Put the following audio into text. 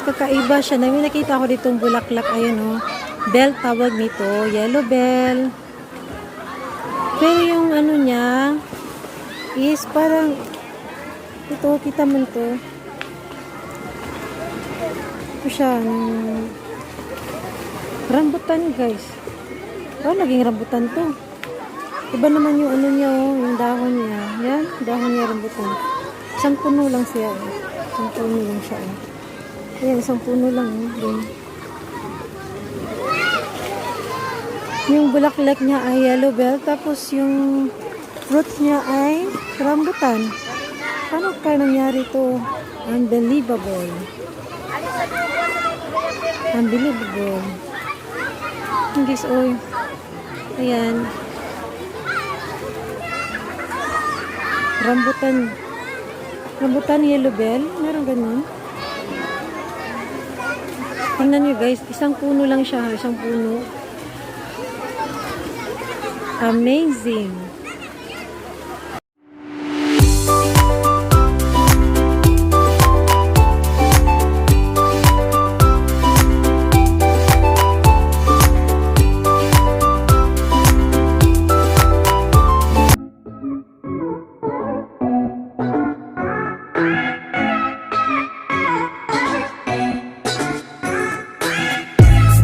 kakaiba siya. May nakita ko ditong bulaklak. Ayun o. Bell tawag nito. Yellow bell. Pero yung ano niya is parang ito, kita mo ito. Ito siya. Rambutan guys. Oh, naging rambutan to. Iba naman yung ano niya, oh, yung dahon niya. Yan, dahon niya rambutan. Isang puno lang siya. Isang puno lang siya. Ayan, isang puno lang. Oh. Yung bulaklak niya ay yellow bell. Tapos yung fruit niya ay rambutan. Paano kaya nangyari to? Unbelievable. Unbelievable. Guys, oy. Ayan. Rambutan. Rambutan yellow bell. Meron ganun. Tingnan nyo guys. Isang puno lang siya. Isang puno. Amazing.